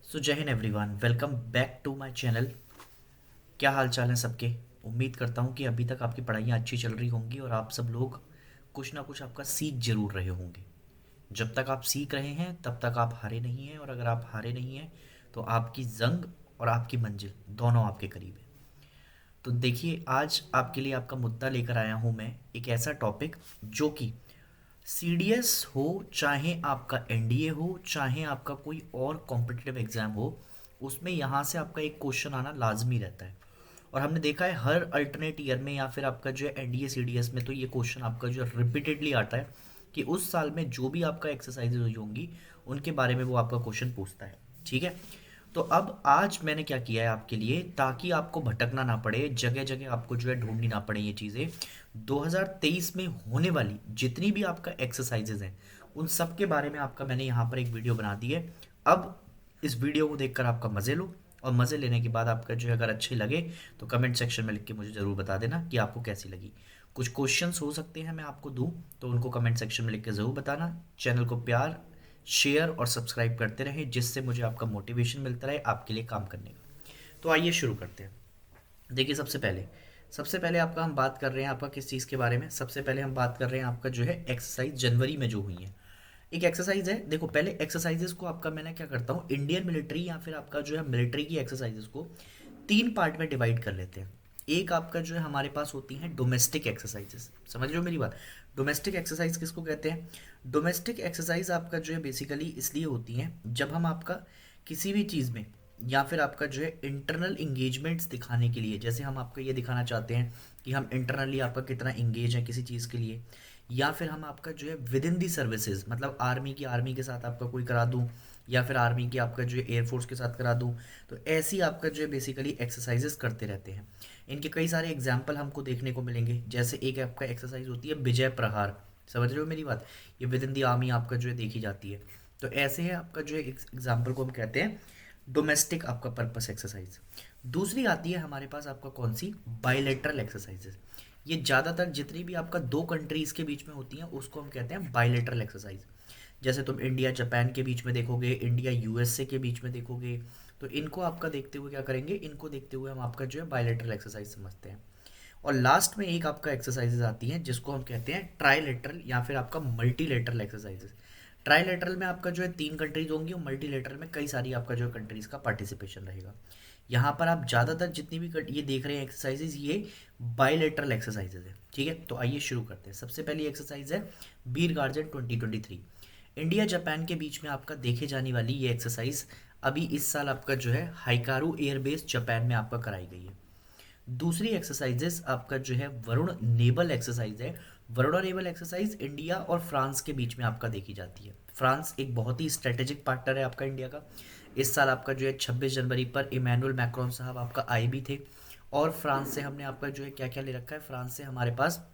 सो जय हिंद everyone, welcome back to my channel. क्या हाल चाल है सबके। उम्मीद करता हूँ कि अभी तक आपकी पढ़ाइयाँ अच्छी चल रही होंगी और आप सब लोग कुछ ना कुछ आपका सीख जरूर रहे होंगे। जब तक आप सीख रहे हैं तब तक आप हारे नहीं हैं, और अगर आप हारे नहीं हैं तो आपकी जंग और आपकी मंजिल दोनों आपके करीब है। तो देखिए, आज आपके लिए आपका मुद्दा लेकर आया हूँ मैं, एक ऐसा टॉपिक जो कि सीडीएस हो, चाहे आपका एनडीए हो, चाहे आपका कोई और कॉम्पिटिटिव एग्जाम हो, उसमें यहाँ से आपका एक क्वेश्चन आना लाजमी रहता है। और हमने देखा है हर अल्टरनेट ईयर में या फिर आपका जो है एनडीए सीडीएस में, तो ये क्वेश्चन आपका जो रिपीटेडली आता है कि उस साल में जो भी आपका एक्सरसाइजेज हुई होंगी उनके बारे में वो आपका क्वेश्चन पूछता है। ठीक है। तो अब आज मैंने क्या किया है आपके लिए, ताकि आपको भटकना ना पड़े, जगह जगह आपको जो है ढूंढनी ना पड़े ये चीज़ें। 2023 में होने वाली जितनी भी आपका एक्सरसाइजेज हैं उन सब के बारे में आपका मैंने यहाँ पर एक वीडियो बना दी है। अब इस वीडियो को देखकर आपका मज़े लो, और मज़े लेने के बाद आपका जो है अगर अच्छे लगे तो कमेंट सेक्शन में लिख के मुझे ज़रूर बता देना कि आपको कैसी लगी। कुछ क्वेश्चंस हो सकते हैं मैं आपको दूं, तो उनको कमेंट सेक्शन में लिख के ज़रूर बताना। चैनल को प्यार, शेयर और सब्सक्राइब करते रहें, जिससे मुझे आपका मोटिवेशन मिलता रहे आपके लिए काम करने का। तो आइए शुरू करते हैं। देखिए, सबसे पहले आपका हम बात कर रहे हैं आपका किस चीज़ के बारे में। सबसे पहले हम बात कर रहे हैं आपका जो है एक्सरसाइज जनवरी में जो हुई है। एक एक्सरसाइज है, देखो पहले एक्सरसाइजेस को आपका मैं क्या करता हूँ, इंडियन मिलिट्री या फिर आपका जो है मिलिट्री की एक्सरसाइजेस को तीन पार्ट में डिवाइड कर लेते हैं। एक आपका जो है हमारे पास होती है डोमेस्टिक एक्सरसाइजेस। समझ रहे हो मेरी बात। डोमेस्टिक एक्सरसाइज किसको कहते हैं? डोमेस्टिक एक्सरसाइज आपका जो है बेसिकली इसलिए होती है जब हम आपका किसी भी चीज़ में या फिर आपका जो है इंटरनल इंगेजमेंट्स दिखाने के लिए, जैसे हम आपको ये दिखाना चाहते हैं कि हम इंटरनली आपका कितना इंगेज है किसी चीज़ के लिए, या फिर हम आपका जो है विद इन दी सर्विसेज, मतलब आर्मी के साथ आपका कोई करा दूं, या फिर आर्मी की आपका जो है एयरफोर्स के साथ करा दूं। तो ऐसी आपका जो है बेसिकली एक्सरसाइजेस करते रहते हैं। इनके कई सारे एग्जाम्पल हमको देखने को मिलेंगे। जैसे एक आपका एक्सरसाइज होती है विजय प्रहार। समझ रहे हो मेरी बात। ये विद इन दी आर्मी आपका जो है देखी जाती है। तो ऐसे है आपका जो है एग्जाम्पल को हम कहते हैं डोमेस्टिक आपका पर्पस एक्सरसाइज। दूसरी आती है हमारे पास आपका कौन सी, बायलेटरल एक्सरसाइजेज। ये ज़्यादातर जितनी भी आपका दो कंट्रीज़ के बीच में होती हैं उसको हम कहते हैं बायलेटरल एक्सरसाइज। जैसे तुम इंडिया जापान के बीच में देखोगे, इंडिया यूएसए के बीच में देखोगे। तो इनको आपका देखते हुए क्या करेंगे, इनको देखते हुए हम आपका जो है बायलेटरल एक्सरसाइज समझते हैं। और लास्ट में एक आपका एक्सरसाइजेज आती हैं जिसको हम कहते हैं ट्राईलेटरल या फिर आपका मल्टीलेटरल एक्सरसाइजेज। ट्राईलेटरल में आपका जो है तीन कंट्रीज होंगी, और मल्टीलेटरल में कई सारी आपका जो है कंट्रीज का पार्टिसिपेशन रहेगा। यहाँ पर आप ज़्यादातर जितनी भी ये देख रहे हैं एक्सरसाइजेज, ये बायलेटरल एक्सरसाइजेज है। ठीक है, तो आइए शुरू करते हैं। सबसे पहली एक्सरसाइज है बीर गार्जन 2023। इंडिया जापान के बीच में आपका देखे जाने वाली ये एक्सरसाइज अभी इस साल आपका जो है हाइकारू एयरबेस जापान में आपका कराई गई है। दूसरी एक्सरसाइजेस आपका जो है वरुण नेबल एक्सरसाइज है। वरुण नेबल एक्सरसाइज इंडिया और फ्रांस के बीच में आपका देखी जाती है। फ्रांस एक बहुत ही स्ट्रेटेजिक पार्टनर है आपका इंडिया का। इस साल आपका जो है 26 जनवरी पर इमैनुअल मैक्रोन साहब आपका आए भी थे। और फ्रांस से हमने आपका जो है क्या क्या ले रखा है, फ्रांस से हमारे पास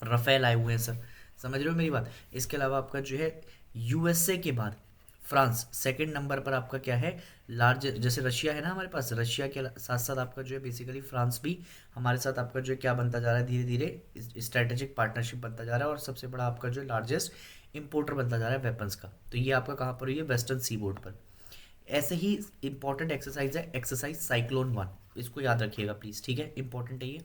रफ़ेल आए हुए हैं सर। समझ रहे हो मेरी बात। इसके अलावा आपका जो है यूएसए के बाद फ्रांस सेकंड नंबर पर आपका क्या है, लार्ज, जैसे रशिया है ना हमारे पास, रशिया के साथ साथ आपका जो है बेसिकली फ्रांस भी हमारे साथ आपका जो है क्या बनता जा रहा है, धीरे धीरे स्ट्रेटेजिक पार्टनरशिप बनता जा रहा है, और सबसे बड़ा आपका जो है लार्जेस्ट इंपोर्टर बनता जा रहा है वेपन्स का। तो ये आपका कहाँ पर हुई है, वेस्टर्न सी बोर्ड पर। ऐसे ही इंपॉर्टेंट एक्सरसाइज है एक्सरसाइज साइक्लोन वन। इसको याद रखिएगा प्लीज़, ठीक है, इंपॉर्टेंट है ये।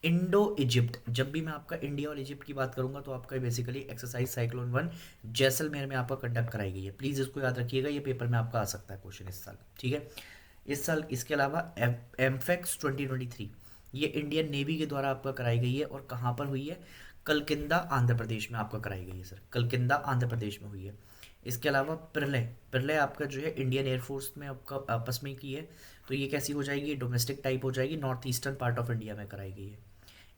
इंडो इजिप्ट, जब भी मैं आपका इंडिया और इजिप्ट की बात करूंगा तो आपका basically exercise cyclone one Jaisalmer में आपका कंडक्ट कराई गई है। प्लीज़ इसको याद रखिएगा, ये पेपर में आपका आ सकता है क्वेश्चन इस साल। ठीक है, इस साल। इसके अलावा एमफेक्स 2023, ये इंडियन नेवी के द्वारा आपका कराई गई है, और कहाँ पर हुई है, कलकिंदा आंध्र प्रदेश में आपका कराई गई है सर। कलकिंदा आंध्र प्रदेश में हुई है। इसके अलावा प्रलय, प्रलय आपका जो है इंडियन एयरफोर्स में आपका आपस में की है। तो ये कैसी हो जाएगी, डोमेस्टिक टाइप हो जाएगी, north eastern part of India में कराई गई है।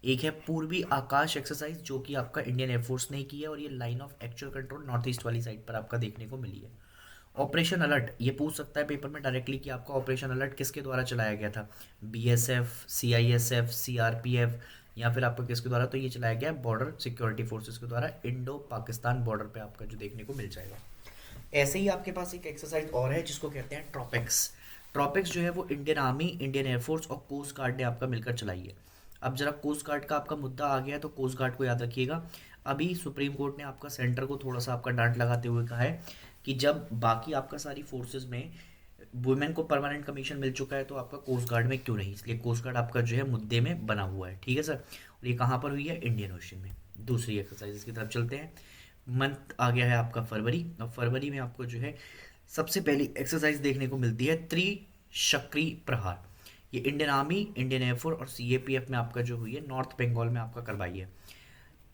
एक है पूर्वी आकाश एक्सरसाइज, जो कि आपका इंडियन एयरफोर्स ने की है, और ये line of actual control north east वाली साइड पर आपका देखने को मिली है। ऑपरेशन अलर्ट, ये पूछ सकता है पेपर में डायरेक्टली कि आपका ऑपरेशन अलर्ट किसके द्वारा चलाया गया था, बीएसएफ, सीआईएसएफ, सीआरपीएफ, या फिर आपका किसके द्वारा, तो ये चलाया गया बॉर्डर सिक्योरिटी फोर्सेस के द्वारा, इंडो पाकिस्तान बॉर्डर पे आपका जो देखने को मिल जाएगा। ऐसे ही आपके पास एक एक्सरसाइज और है जिसको कहते हैं ट्रॉपिक्स। ट्रॉपिक्स जो है वो इंडियन आर्मी, इंडियन एयरफोर्स और कोस्ट गार्ड ने आपका मिलकर चलाई है। अब जरा कोस्ट गार्ड का आपका मुद्दा आ गया, तो कोस्ट गार्ड को याद रखिएगा। अभी सुप्रीम कोर्ट ने आपका सेंटर को थोड़ा सा आपका डांट लगाते हुए कहा है कि जब बाकी आपका सारी फोर्सेस में वुमेन को परमानेंट कमीशन मिल चुका है, तो आपका कोस्ट गार्ड में क्यों नहीं, इसलिए कोस्ट गार्ड आपका जो है मुद्दे में बना हुआ है, ठीक है सर। और ये कहाँ पर हुई है, इंडियन ओशन में। दूसरी एक्सरसाइज की तरफ चलते हैं। मंथ आ गया है आपका फरवरी, और फरवरी में आपको जो है सबसे पहली एक्सरसाइज देखने को मिलती है त्रिशक्री प्रहार। ये इंडियन आर्मी, इंडियन एयरफोर्स और सीएपीएफ में आपका जो हुई है, नॉर्थ बंगाल में आपका करवाई है।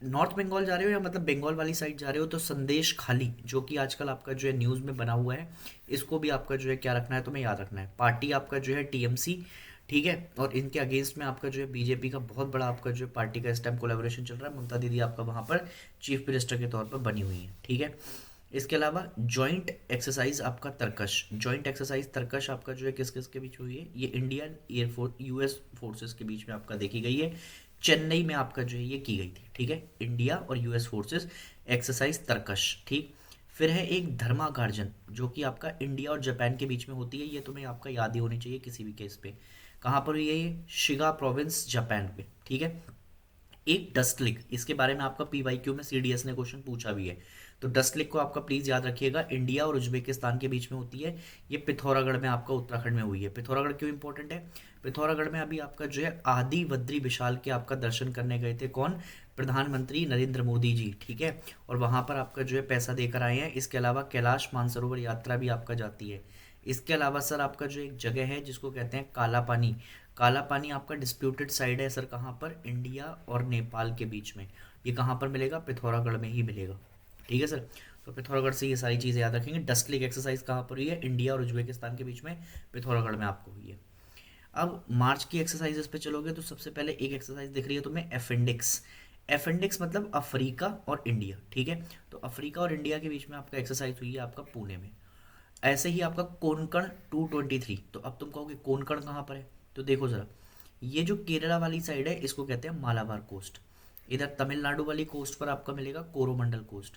नॉर्थ बंगाल जा रहे हो या मतलब बंगाल वाली साइड जा रहे हो, तो संदेश खाली जो कि आजकल आपका जो है न्यूज़ में बना हुआ है, इसको भी आपका जो है क्या रखना है, तुम्हें याद रखना है। पार्टी आपका जो है टीएमसी, ठीक है, और इनके अगेंस्ट में आपका जो है बीजेपी का बहुत बड़ा आपका जो है पार्टी का इस टाइम कोलेबोरेशन चल रहा है। ममता दीदी आपका वहाँ पर चीफ मिनिस्टर के तौर पर बनी हुई है, ठीक है। इसके अलावा जॉइंट एक्सरसाइज आपका तरकश, जॉइंट एक्सरसाइज तरकश आपका जो है किस किस के बीच हुई है, ये इंडियन एयरफोर्स यूएस फोर्सेस के बीच में आपका देखी गई है। चेन्नई में आपका जो है ये की गई थी, ठीक है, इंडिया और यूएस फोर्सेस एक्सरसाइज तरकश, ठीक। फिर है एक धर्मागार्जन जो कि आपका इंडिया और जापान के बीच में होती है, ये तुम्हें आपका याद ही होनी चाहिए किसी भी केस पे। कहाँ पर हुई है ये, शिगा प्रोविंस जापान पे, ठीक है। एक डस्ट लिक, इसके बारे में आपका पीवाईक्यू में सीडीएस ने क्वेश्चन पूछा भी है, तो डस्ट लिक को आपका प्लीज याद रखिएगा, इंडिया और उज्बेकिस्तान के बीच में होती है। ये पिथौरागढ़ में आपका उत्तराखंड में हुई है। पिथौरागढ़ क्यों इंपॉर्टेंट है, पिथौरागढ़ में अभी आपका जो है आदि बद्री विशाल के आपका दर्शन करने गए थे कौन, प्रधानमंत्री नरेंद्र मोदी जी, ठीक है, और वहां पर आपका जो है पैसा देकर आए हैं। इसके अलावा कैलाश मानसरोवर यात्रा भी आपका जाती है। इसके अलावा सर आपका जो एक जगह है जिसको कहते हैं काला पानी, काला पानी आपका डिस्प्यूटेड साइड है सर, कहाँ पर, इंडिया और नेपाल के बीच में। ये कहाँ पर मिलेगा, पिथौरागढ़ में ही मिलेगा, ठीक है सर। तो पिथौरागढ़ से ये सारी चीज़ें याद रखेंगे। डस्ट लेक एक्सरसाइज कहाँ पर हुई है, इंडिया और उज्बेकिस्तान के बीच में, पिथौरागढ़ में आपको हुई है। अब मार्च की एक्सरसाइजेस पे चलोगे तो सबसे पहले एक एक्सरसाइज दिख रही है तुम्हें, अपेंडिक्स। अपेंडिक्स मतलब अफ्रीका और इंडिया, ठीक है। तो अफ्रीका और इंडिया के बीच में आपका एक्सरसाइज हुई है आपका पुणे में। ऐसे ही आपका कोंकण 223, तो अब तुम कहोगे कोंकण कहाँ पर है, तो देखो जरा, ये जो केरला वाली साइड है इसको कहते हैं मालाबार कोस्ट। इधर तमिलनाडु वाली कोस्ट पर आपका मिलेगा कोरोमंडल कोस्ट।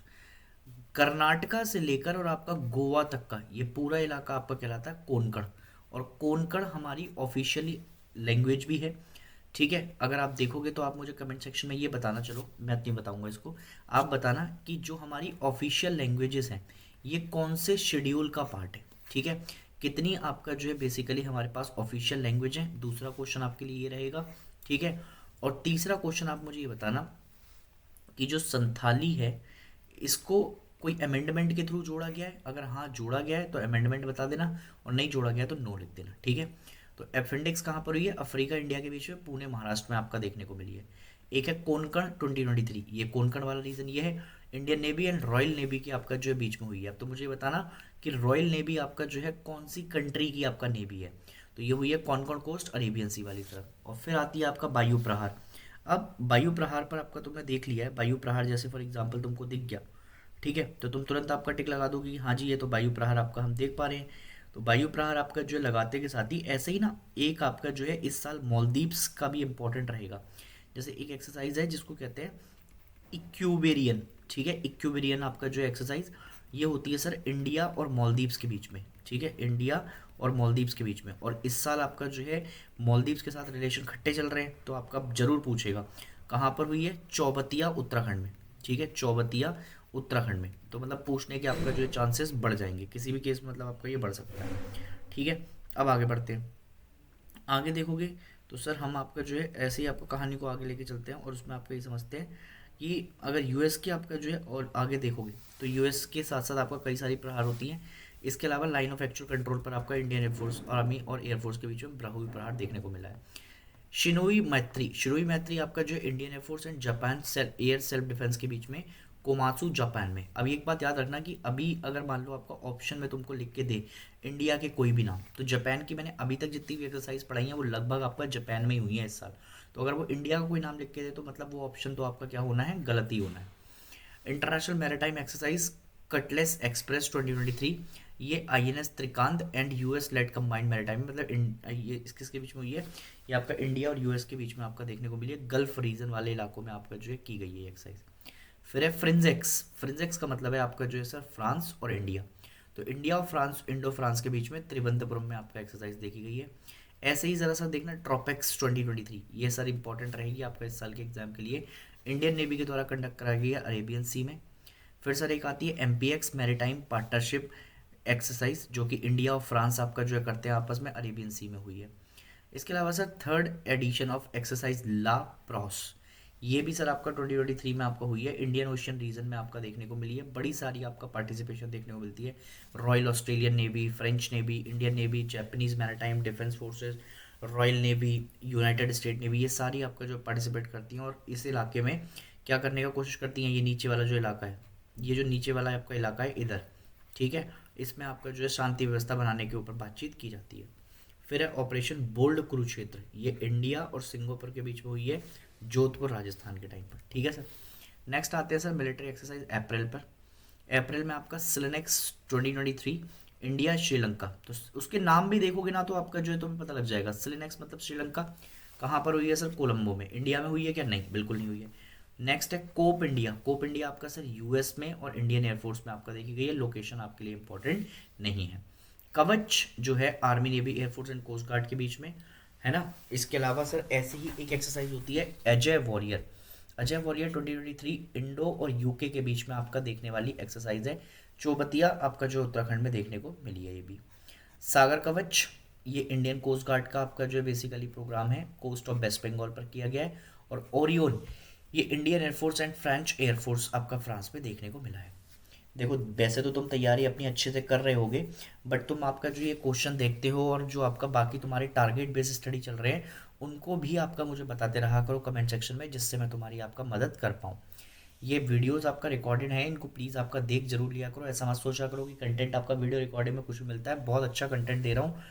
कर्नाटका से लेकर और आपका गोवा तक का ये पूरा इलाका आपका कहलाता है कोंकण। और कोंकण हमारी ऑफिशियली लैंग्वेज भी है, ठीक है। अगर आप देखोगे तो आप मुझे कमेंट सेक्शन में ये बताना, चलो मैं नहीं बताऊंगा इसको, आप बताना कि जो हमारी ऑफिशियल लैंग्वेजेस हैं ये कौन से शेड्यूल का पार्ट है, ठीक है। कितनी आपका जो है बेसिकली हमारे पास ऑफिशियल लैंग्वेज है, दूसरा क्वेश्चन आपके लिए ये रहेगा, ठीक है। और तीसरा क्वेश्चन आप मुझे ये बताना कि जो संथाली है इसको कोई अमेंडमेंट के थ्रू जोड़ा गया है, अगर हाँ जोड़ा गया है तो अमेंडमेंट बता देना, और नहीं जोड़ा गया है तो नो लिख देना, ठीक है। तो अपेंडिक्स कहाँ पर हुई है, अफ्रीका इंडिया के बीच में, पुणे महाराष्ट्र में आपका देखने को मिली है। एक है कोंकण 2023, ये कोंकण वाला रीजन ये है। Indian navy and royal navy की आपका जो है बीच में हुई है। अब तो मुझे बताना कि रॉयल नेवी आपका जो है कौन सी कंट्री की आपका नेवी है, तो ये हुई है कोंकण कोस्ट अरेबियन सी वाली तरफ। और फिर आती है आपका वायु प्रहार। अब वायु प्रहार पर आपका तुमने देख लिया है, वायु प्रहार जैसे फॉर एग्जाम्पल तुमको दिख गया, ठीक है, तो तुम तुरंत आपका टिक लगा दोगे कि हाँ जी ये तो वायु प्रहार आपका हम देख पा रहे हैं। तो वायु प्रहार आपका जो है लगाते के साथ ही ऐसे ही ना एक आपका जो है इस साल मॉलदीव्स का भी इंपॉर्टेंट रहेगा। जैसे एक एक्सरसाइज है जिसको कहते हैं इक्यूबेरियन, ठीक है, इक्यूबेरियन आपका जो एक्सरसाइज ये होती है सर इंडिया और मालदीव्स के बीच में, ठीक है, इंडिया और मालदीव्स के बीच में। और इस साल आपका जो है मालदीव्स के साथ रिलेशन खट्टे चल रहे हैं, तो आपका जरूर पूछेगा कहाँ पर हुई है, चौबतिया उत्तराखंड में, ठीक है, चौबतिया उत्तराखंड में। तो मतलब पूछने के आपका जो है चांसेस बढ़ जाएंगे किसी भी केस में, मतलब आपका ये बढ़ सकता है, ठीक है। अब आगे बढ़ते हैं, आगे देखोगे तो सर हम आपका जो है ऐसे ही आपको कहानी को आगे लेके चलते हैं, और उसमें आपको ये समझते हैं कि अगर यूएस की आपका जो है और आगे देखोगे तो यूएस के साथ साथ आपका कई सारी प्रहार होती हैं। इसके अलावा लाइन ऑफ एक्चुअल कंट्रोल पर आपका इंडियन एयरफोर्स आर्मी और एयरफोर्स के बीच में बाहुबली प्रहार देखने को मिला है। शिनोई मैत्री, शिनोई मैत्री आपका जो Indian air force and Japan air self defence के बीच में कोमात्सु जापान में। अभी एक बात याद रखना कि अभी अगर मान लो आपका ऑप्शन में तुमको लिख के दे इंडिया के कोई भी नाम, तो जापान की मैंने अभी तक जितनी भी एक्सरसाइज पढ़ाई है वो लगभग आपका जापान में ही हुई है इस साल। तो अगर वो इंडिया का कोई नाम लिख के दे तो मतलब वो ऑप्शन तो आपका क्या होना है, गलत ही होना है। International maritime exercise cutlass express 2023, ये INS Trikand and US led combined maritime, मतलब ये किसके बीच में हुई है, ये आपका इंडिया और यूएस के बीच में आपका देखने को मिली है, गल्फ रीजन वाले इलाकों में आपका जो है की गई है एक्सरसाइज। फिर है फ्रिंजेक्स, फ्रिंजेक्स का मतलब है आपका जो है सर फ्रांस और इंडिया, तो इंडिया और फ्रांस, इंडो फ्रांस के बीच में त्रिवंतपुरम में आपका एक्सरसाइज देखी गई है। ऐसे ही ज़रा सा देखना ट्रॉपेक्स 2023, ये सर इंपॉर्टेंट रहेगी आपका इस साल के एग्जाम के लिए, इंडियन नेवी के द्वारा कंडक्ट कराई गई है अरेबियन सी में। फिर सर एक आती है M P X maritime partnership exercise जो कि इंडिया और फ्रांस आपका जो है करते हैं आपस में, अरेबियन सी में हुई है। इसके अलावा sir third edition of exercise La Perouse, ये भी सर आपका 2023 में आपका हुई है, इंडियन ओशियन रीजन में आपका देखने को मिली है। बड़ी सारी आपका पार्टिसिपेशन देखने को मिलती है। Royal Australian navy, French navy, Indian navy, Japanese maritime defence forces, royal navy, United state navy, ये सारी आपका जो पार्टिसिपेट करती हैं और इस इलाके में क्या करने का कोशिश करती हैं। ये नीचे वाला जो इलाका है, ये जो नीचे वाला आपका इलाका है इधर, ठीक है, इसमें आपका जो है शांति व्यवस्था बनाने के ऊपर बातचीत की जाती है। फिर है ऑपरेशन बोल्ड कुरुक्षेत्र, ये इंडिया और सिंगापुर के बीच में हुई है, जोधपुर राजस्थान के टाइम पर, ठीक है सर। नेक्स्ट आते हैं सर मिलिट्री एक्सरसाइज अप्रैल पर। अप्रैल में आपका सिलेनेक्स 2023 इंडिया श्रीलंका, तो उसके नाम भी देखोगे ना तो आपका जो है तुम्हें पता लग जाएगा, सिलेनेक्स मतलब श्रीलंका। कहाँ पर हुई है सर? कोलंबो में। इंडिया में हुई है क्या? नहीं, बिल्कुल नहीं हुई है। नेक्स्ट है कोप इंडिया। कोप इंडिया आपका सर यूएस में और इंडियन एयरफोर्स में आपका देखी गई है, लोकेशन आपके लिए इंपॉर्टेंट नहीं है। कवच जो है army navy air force and coast guard के बीच में है ना। इसके अलावा सर ऐसे ही एक एक्सरसाइज होती है Ajay warrior. Ajay warrior 2023 Indo और यूके के बीच में आपका देखने वाली एक्सरसाइज है। चौबतिया आपका जो उत्तराखंड में देखने को मिली है ये भी। सागर कवच, ये इंडियन कोस्ट गार्ड का आपका जो है बेसिकली प्रोग्राम है, कोस्ट ऑफ वेस्ट बंगाल पर किया गया है। और ओरियन, ये Indian air force and French air force आपका फ्रांस में देखने को मिला है। देखो वैसे तो तुम तैयारी अपनी अच्छे से कर रहे होगे, बट तुम आपका जो ये क्वेश्चन देखते हो और जो आपका बाकी तुम्हारे टारगेट बेस्ड स्टडी चल रहे हैं उनको भी आपका मुझे बताते रहा करो कमेंट सेक्शन में, जिससे मैं तुम्हारी आपका मदद कर पाऊँ। ये वीडियोस आपका रिकॉर्डेड है, इनको प्लीज़ आपका देख जरूर लिया करो। ऐसा मत सोचा करो कि कंटेंट आपका वीडियो रिकॉर्डिंग में कुछ भी मिलता है, बहुत अच्छा कंटेंट दे रहा हूँ।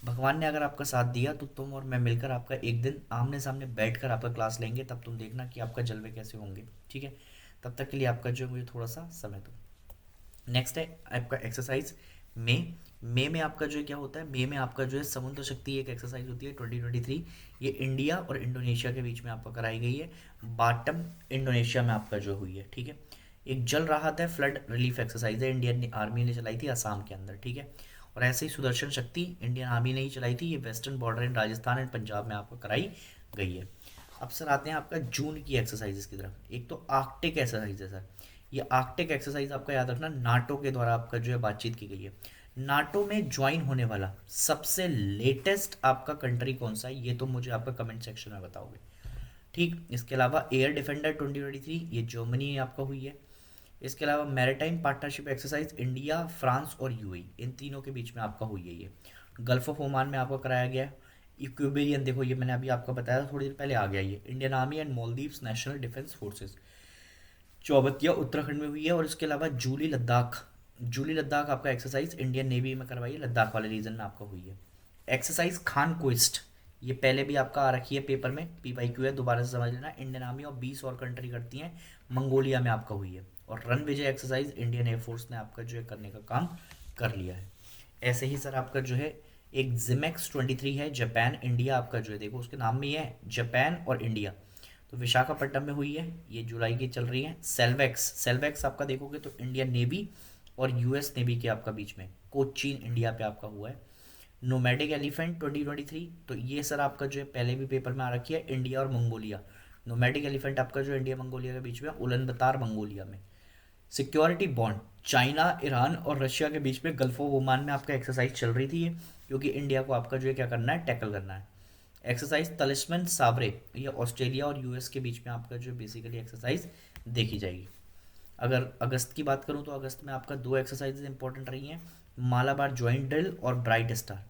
भगवान ने अगर आपका साथ दिया तो तुम और मैं मिलकर आपका एक दिन आमने सामने बैठकर आपका क्लास लेंगे, तब तुम देखना कि आपका जलवे कैसे होंगे, ठीक है। तब तक के लिए आपका जो मुझे थोड़ा सा समय दो। नेक्स्ट है आपका एक्सरसाइज मे में आपका जो है क्या होता है, मे में आपका जो है समुद्र शक्ति एक एक्सरसाइज होती है 2023, ये इंडिया और इंडोनेशिया के बीच में आपका कराई गई है, बाटम इंडोनेशिया में आपका जो हुई है, ठीक है। एक जल राहत है, फ्लड रिलीफ एक्सरसाइज है, इंडियन आर्मी ने चलाई थी असम के अंदर, ठीक है। और ऐसे ही सुदर्शन शक्ति इंडियन आर्मी ने ही चलाई थी, ये western border in Rajasthan and Punjab में आपको कराई गई है। अब सर आते हैं आपका जून की एक्सरसाइजेस की तरफ। एक तो आर्कटिक एक्सरसाइज है सर, ये आर्कटिक एक्सरसाइज आपका याद रखना नाटो के द्वारा आपका जो है बातचीत की गई है। नाटो में ज्वाइन होने वाला सबसे लेटेस्ट आपका कंट्री कौन सा है, ये तो मुझे आपका कमेंट सेक्शन में बताओगे, ठीक। इसके अलावा एयर डिफेंडर 2023 ये जर्मनी में आपका हुई है। इसके अलावा maritime partnership exercise India, France और यूएई, इन तीनों के बीच में आपका हुई है ये, गल्फ ऑफ ओमान में आपको कराया गया है। इक्वेबेरियन देखो, ये मैंने अभी आपको बताया था थोड़ी देर पहले, आ गया ये Indian army and Maldives national defence forces, Chaubatia Uttarakhand में हुई है। और इसके अलावा जूली लद्दाख, जूली लद्दाख आपका एक्सरसाइज इंडियन नेवी में करवाई है, लद्दाख वाले रीजन में आपका हुई है। एक्सरसाइज खान क्विस्ट, ये पहले भी आपका आ रखी है पेपर में, PYQ है, दोबारा से समझ लेना। इंडियन आर्मी और 20 और कंट्री करती हैं, मंगोलिया में आपका हुई है। और रन विजय एक्सरसाइज इंडियन एयरफोर्स ने आपका जो है करने का काम कर लिया है। ऐसे ही सर आपका जो है एक जिमेक्स 23 है, जापान इंडिया आपका जो है, देखो उसके नाम में ही है जापान और इंडिया, तो विशाखापट्टनम में हुई है, ये जुलाई की चल रही है। सेल्वेक्स, सेल्वेक्स आपका देखोगे तो इंडियन नेवी और यूएस नेवी के आपका बीच में, कोचीन इंडिया पे आपका हुआ है। नोमैडिक एलिफेंट 2023, तो ये सर आपका जो है पहले भी पेपर में आ रखी है, इंडिया और मंगोलिया। नोमैडिक एलिफेंट आपका जो इंडिया मंगोलिया के बीच में, उलन बतार मंगोलिया में। सिक्योरिटी बॉन्ड चाइना, ईरान और रशिया के बीच में गल्फ ऑफ ओमान में आपका एक्सरसाइज चल रही थी ये, क्योंकि इंडिया को आपका जो है क्या करना है, टैकल करना है। एक्सरसाइज तलिस्मन सावरे, ये ऑस्ट्रेलिया और यूएस के बीच में आपका जो बेसिकली एक्सरसाइज देखी जाएगी। अगर अगस्त की बात करूं तो अगस्त में आपका दो एक्सरसाइजेज इंपॉर्टेंट रही हैं, मालाबार ज्वाइंट ड्रिल और bright star.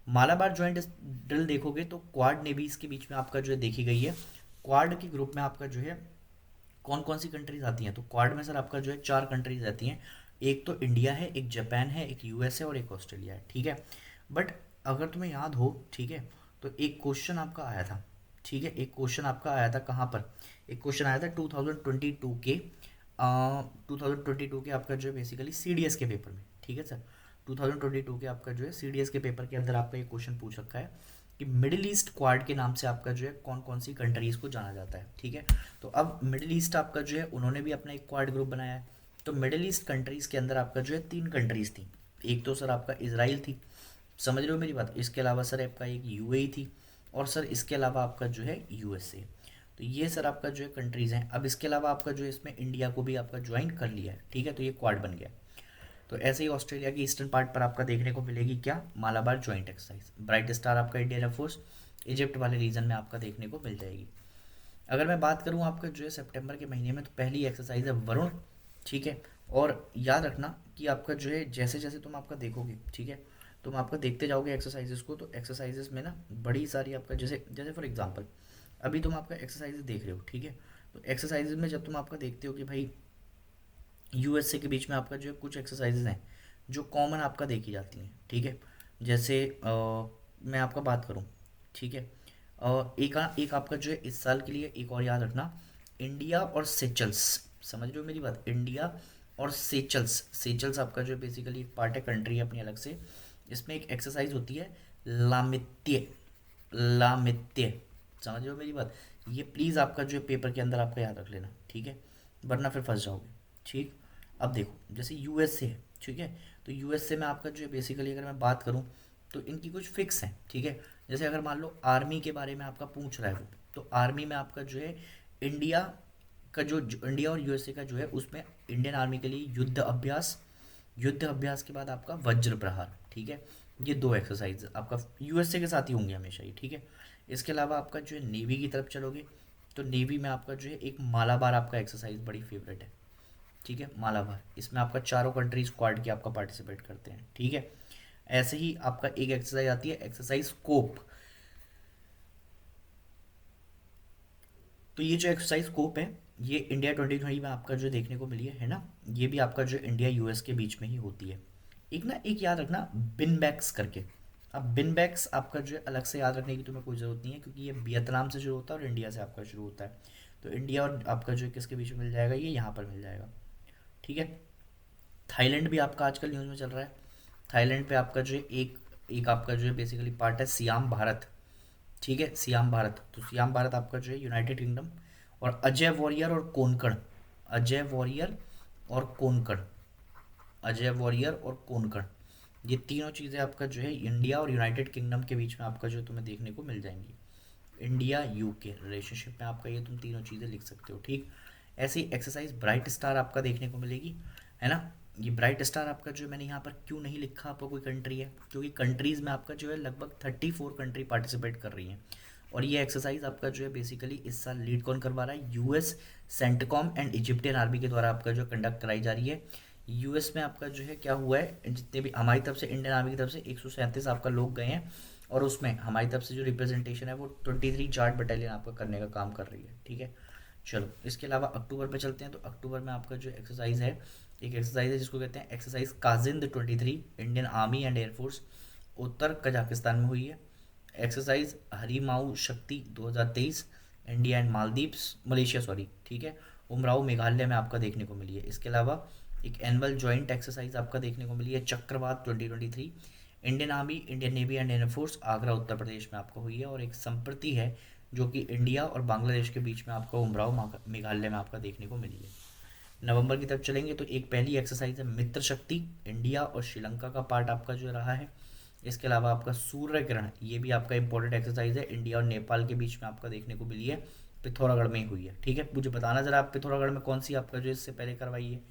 Malabar joint drill देखोगे तो क्वाड नेवीज के बीच में आपका जो है देखी गई है। क्वाड के ग्रुप में आपका जो है कौन कौन सी कंट्रीज आती हैं, तो क्वाड में सर आपका जो है 4 कंट्रीज आती हैं, एक तो इंडिया है, एक जापान है, एक यूएस है और एक ऑस्ट्रेलिया है, ठीक है। बट अगर तुम्हें याद हो, ठीक है, तो एक क्वेश्चन आपका आया था, ठीक है, एक क्वेश्चन आपका आया था कहाँ पर, एक क्वेश्चन आया था 2022 के 2022 के आपका जो है बेसिकली CDS के पेपर में, ठीक है सर। 2022 के आपका जो है CDS के पेपर के अंदर आपका एक क्वेश्चन पूछ रखा है कि मिडिल ईस्ट क्वाड के नाम से आपका जो है कौन कौन सी कंट्रीज़ को जाना जाता है, ठीक है। तो अब मिडिल ईस्ट आपका जो है उन्होंने भी अपना एक क्वाड ग्रुप बनाया है, तो मिडिल ईस्ट कंट्रीज़ के अंदर आपका जो है 3 कंट्रीज़ थी। एक तो सर आपका इसराइल थी, समझ रहे हो मेरी बात, इसके अलावा सर आपका एक यूएई थी, और सर इसके अलावा आपका जो है यूएसए। तो ये सर आपका जो है कंट्रीज़ हैं। अब इसके अलावा आपका जो है इसमें इंडिया को भी आपका ज्वाइन कर लिया है, ठीक है, तो ये क्वाड बन गया। तो ऐसे ही ऑस्ट्रेलिया की ईस्टर्न पार्ट पर आपका देखने को मिलेगी क्या, Malabar joint exercise. Bright star आपका इंडियन एयरफोर्स इजिप्ट वाले रीजन में आपका देखने को मिल जाएगी। अगर मैं बात करूँ आपका जो है सितंबर के महीने में, तो पहली एक्सरसाइज है वरुण, ठीक है। और याद रखना कि आपका जो है जैसे जैसे तुम आपका देखोगे, ठीक है, तुम आपका देखते जाओगे एक्सरसाइजेस को, तो एक्सरसाइजेस में ना बड़ी सारी आपका जैसे जैसे फॉर एग्जांपल अभी तुम आपका एक्सरसाइजेस देख रहे हो, ठीक है। तो एक्सरसाइजेस में जब तुम आपका देखते हो कि भाई यूएसए के बीच में आपका जो है कुछ एक्सरसाइजेज हैं जो कॉमन आपका देखी जाती हैं, ठीक है। जैसे मैं आपका बात करूं, ठीक है। एक आपका जो है इस साल के लिए एक और याद रखना, इंडिया और सेचल्स, समझ रहे हो मेरी बात, इंडिया और सेचल्स। सेचल्स आपका जो है बेसिकली एक पार्ट है, कंट्री है अपनी अलग से। इसमें एक एक्सरसाइज होती है लामित्य, लामित्य, समझ रहे हो मेरी बात। ये प्लीज़ आपका जो है पेपर के अंदर आपका याद रख लेना, ठीक है, वरना फिर फंस जाओगे, ठीक। अब देखो जैसे यूएसए है, ठीक है। तो यूएसए में आपका जो है बेसिकली अगर मैं बात करूँ तो इनकी कुछ फिक्स है, ठीक है। जैसे अगर मान लो आर्मी के बारे में आपका पूछ रहा है वो, तो आर्मी में आपका जो है इंडिया का जो इंडिया और यूएसए का जो है उसमें इंडियन आर्मी के लिए युद्ध अभ्यास, युद्ध अभ्यास के बाद आपका वज्र प्रहार, ठीक है। ये दो एक्सरसाइज आपका यूएसए के साथ ही होंगे हमेशा ही, ठीक है। इसके अलावा आपका जो है नेवी की तरफ चलोगे, तो नेवी में आपका जो है एक मालाबार आपका एक्सरसाइज बड़ी फेवरेट है, ठीक है, मालाबार। इसमें आपका चारों कंट्री स्क्वाड की आपका पार्टिसिपेट करते हैं, ठीक है। ऐसे ही आपका एक एक्सरसाइज आती है एक्सरसाइज स्कोप। तो ये जो एक्सरसाइज स्कोप है ये इंडिया 2020 में आपका जो देखने को मिली है ना, ये भी आपका जो इंडिया यूएस के बीच में ही होती है। एक ना एक याद रखना बिन बैक्स करके। अब बिन बैक्स आपका जो है अलग से याद रखने की तुम्हें कोई ज़रूरत नहीं है, क्योंकि ये वियतनाम से शुरू होता है और इंडिया से आपका शुरू होता है। तो इंडिया और आपका जो है किसके बीच में मिल जाएगा, ये यहाँ पर मिल जाएगा, ठीक है। थाईलैंड भी आपका आजकल न्यूज़ में चल रहा है। थाईलैंड पे आपका जो है एक एक आपका जो है बेसिकली पार्ट है सियाम भारत, ठीक है, सियाम भारत। तो सियाम भारत आपका जो है यूनाइटेड किंगडम। और अजय वॉरियर और कोनकण, अजय वॉरियर और कोनकण, अजय वॉरियर और कोनकण, ये तीनों चीज़ें आपका जो है इंडिया और यूनाइटेड किंगडम के बीच में आपका जो तुम्हें देखने को मिल जाएंगी। इंडिया यूके रिलेशनशिप में आपका ये तुम तीनों चीज़ें लिख सकते हो, ठीक। ऐसी एक्सरसाइज ब्राइट स्टार आपका देखने को मिलेगी, है ना। ये ब्राइट स्टार आपका जो मैंने यहाँ पर क्यों नहीं लिखा आपका कोई कंट्री है, क्योंकि कंट्रीज़ में आपका जो है लगभग 34 कंट्री पार्टिसिपेट कर रही हैं। और ये एक्सरसाइज आपका जो है बेसिकली इस साल लीड कौन करवा रहा है, US CENTCOM and Egyptian army के द्वारा आपका जो कंडक्ट कराई जा रही है। यूएस में आपका जो है क्या हुआ है, जितने भी हमारी तरफ से इंडियन आर्मी की तरफ से 137 आपका लोग गए हैं, और उसमें हमारी तरफ से जो रिप्रेजेंटेशन है वो 23 जाट बटालियन आपका करने का काम कर रही है, ठीक है। चलो इसके अलावा अक्टूबर पे चलते हैं। तो अक्टूबर में आपका जो एक्सरसाइज है, एक एक्सरसाइज है जिसको कहते हैं exercise Kazind 23, Indian army and air force Uttar Kazakhstan में हुई है। एक्सरसाइज हरीमाऊ शक्ति 2023, India and Maldives, Malaysia sorry, ठीक है, उमराव मेघालय में आपका देखने को मिली है। इसके अलावा एक एनुअल जॉइंट एक्सरसाइज आपका देखने को मिली है Chakravat 2023, Indian army, Indian navy and air force Agra Uttar Pradesh में आपको हुई है। और एक संप्रति है जो कि इंडिया और बांग्लादेश के बीच में आपका उमराव मेघालय में आपका देखने को मिली है। नवंबर की तरफ चलेंगे तो एक पहली एक्सरसाइज है मित्र शक्ति, इंडिया और श्रीलंका का पार्ट आपका जो रहा है। इसके अलावा आपका सूर्य ग्रहण, ये भी आपका इंपॉर्टेंट एक्सरसाइज है, इंडिया और नेपाल के बीच में आपका देखने को मिली है, पिथौरागढ़ में ही हुई है, ठीक है। मुझे बताना जरा आप पिथौरागढ़ में कौन सी आपका जो इससे पहले करवाई है,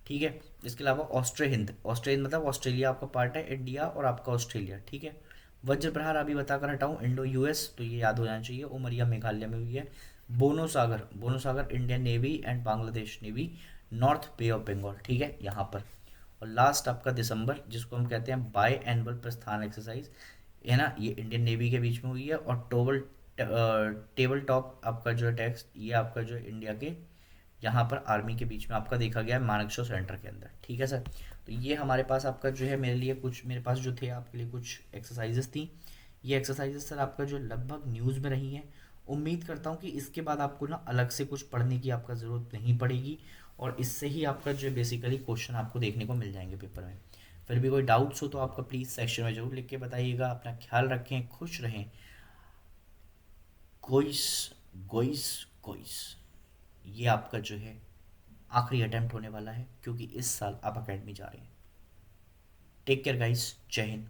ठीक है। इसके अलावा ऑस्ट्रेहिंद, ऑस्ट्रेहिंद मतलब ऑस्ट्रेलिया आपका पार्ट है, इंडिया और आपका ऑस्ट्रेलिया, ठीक है। वज्र प्रहार अभी बताकर हटाऊं, इंडो यूएस, तो ये याद हो जाना चाहिए, उमरिया मेघालय में हुई है। Bongosagar, Bongosagar Indian navy and Bangladesh navy, north bay of Bengal, ठीक है, यहाँ पर। और लास्ट आपका दिसंबर, जिसको हम कहते हैं बाई एनुअल प्रस्थान एक्सरसाइज, है ना, ये इंडियन नेवी के बीच में हुई है। और टेबल टॉप आपका जो है टेक्स्ट, ये आपका जो है इंडिया के यहाँ पर आर्मी के बीच में आपका देखा गया है मानेकशॉ सेंटर के अंदर, ठीक है सर। तो ये हमारे पास आपका जो है मेरे लिए कुछ, मेरे पास जो थे आपके लिए कुछ एक्सरसाइजेस थी। ये एक्सरसाइजेस सर आपका जो लगभग न्यूज़ में रही हैं। उम्मीद करता हूँ कि इसके बाद आपको ना अलग से कुछ पढ़ने की आपका ज़रूरत नहीं पड़ेगी, और इससे ही आपका जो बेसिकली क्वेश्चन आपको देखने को मिल जाएंगे पेपर में। फिर भी कोई डाउट्स हो तो आपका प्लीज़ सेक्शन में ज़रूर लिख के बताइएगा। अपना ख्याल रखें, खुश रहें। गोइस, गोइस, गोइस, ये आपका जो है आखिरी अटेम्प्ट होने वाला है, क्योंकि इस साल आप अकेडमी जा रहे हैं। टेक केयर गाइस, जय हिंद।